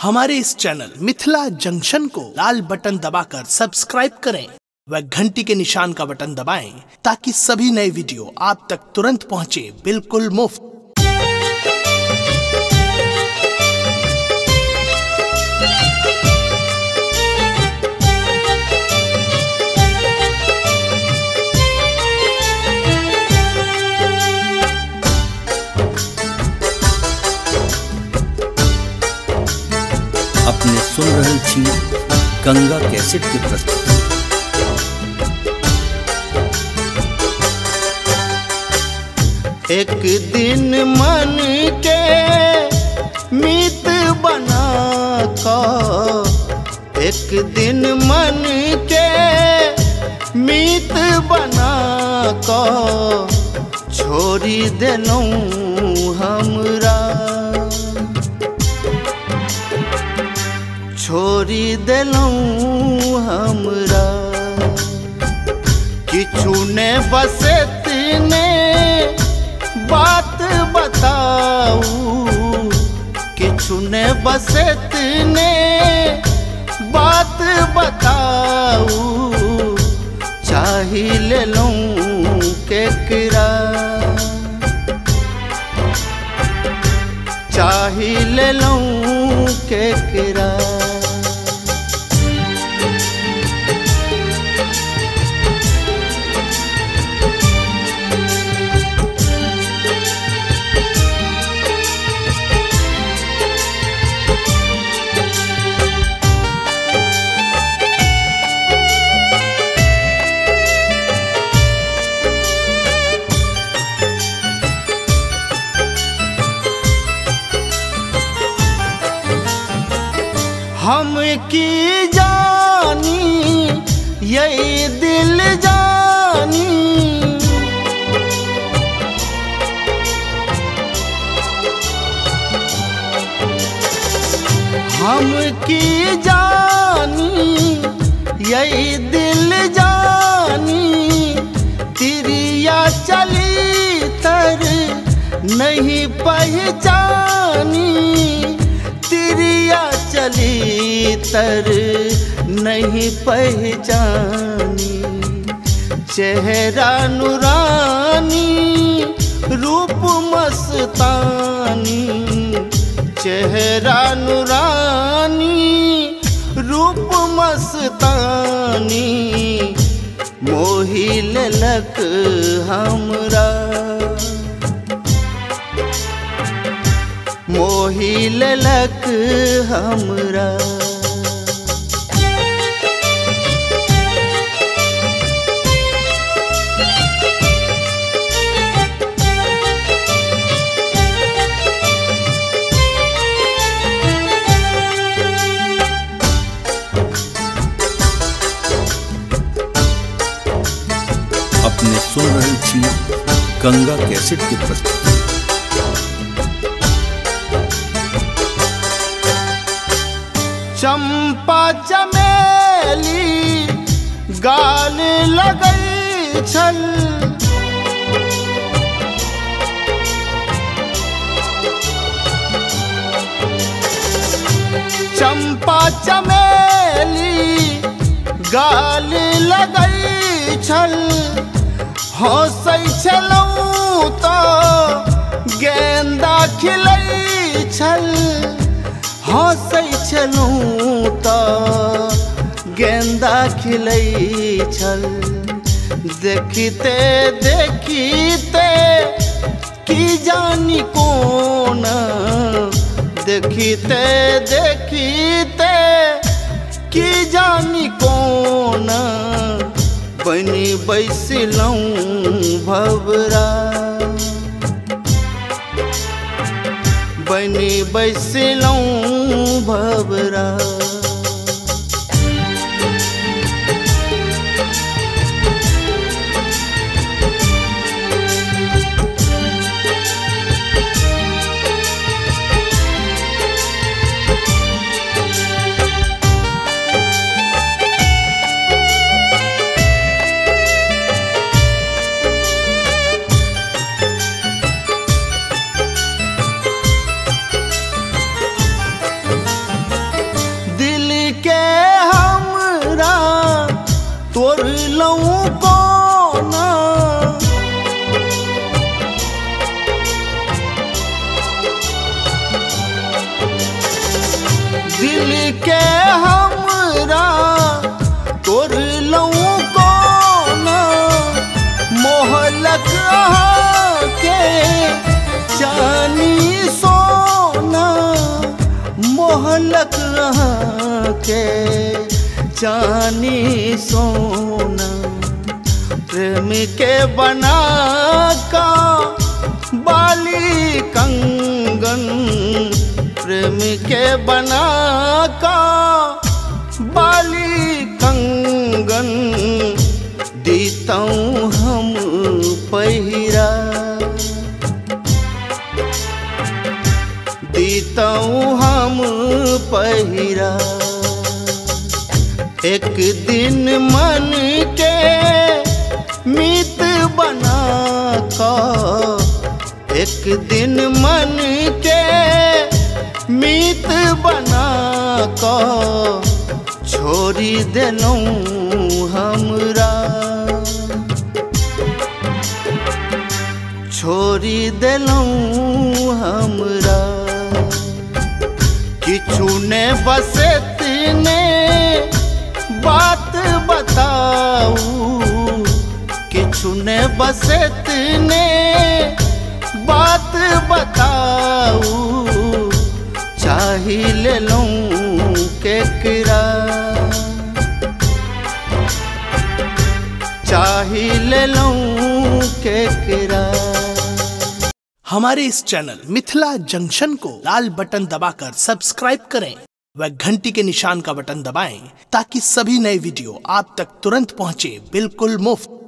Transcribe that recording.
हमारे इस channel Mithila junction को लाल button दबाकर सब्सक्राइब करें व घंटी के निशान का बटन दबाएं ताकि सभी नए वीडियो आप तक तुरंत पहुंचे बिल्कुल मुफ्त। अपने सुन रहल छी गंगा कैसेट की प्रस्तुति। एक दिन मन के मीत बना को, एक दिन मन के मीत बना को छोड़ी देलौं हमरा, छोड़ी देलौं हमरा। किछु ने बसे तीने बात बताऊ, किछु ने बसे तीने बात बताऊ। चाही लेलौं केकरा, चाही लेलौं केकरा। हम की जानी यही दिल जानी, हम की जानी यही दिल जानी। तिरिया चली तर नहीं पहचानी, तिरिया चली तर नहीं पहचानी। चेहरा नूरानी रूप मस्तानी, चेहरा नूरानी रूप मस्तानी। मोही लेलक हमरा, मोही लेलक हमरा। अपने सुन रहल छी गंगा कैसेट की प्रस्तुति। चंपा चमेली गाल लगई छल, चंपा चमेली गाल लगई छल। हंसै छलौं तऽ गेंदा खिलै छल, हंसै छलौं तऽ गेंदा खिलै छल। देखिते देखिते की जानी कोन, देखिते देखिते की जानी कोन। बनी बैसलौं भवरा, बनी बैसलौं भवरा। के हमरा तोड़ लऊं कोना, दिल के हमरा तोड़ लऊं कोना, मोहलक के चानी सोना, मोहलक के चानी सोना, प्रेम के बना का बाली कंगन, प्रेम के बना का बाली कंगन, देताऊं हम पहिरा, देताऊं हम पहिरा। एक दिन मन के मीत बना का, एक दिन मन के मीत बना का, छोड़ी देलूं हमरा, छोड़ी देलूं हमरा। किछु ने बस इतने बात बताऊ, किछु ने बस इतने बात बताऊ, चाही ले लूं केकरा, चाही ले लूं केकरा। हमारे इस चैनल मिथिला जंक्शन को लाल बटन दबाकर सब्सक्राइब करें व घंटी के निशान का बटन दबाएं ताकि सभी नए वीडियो आप तक तुरंत पहुंचे बिल्कुल मुफ्त।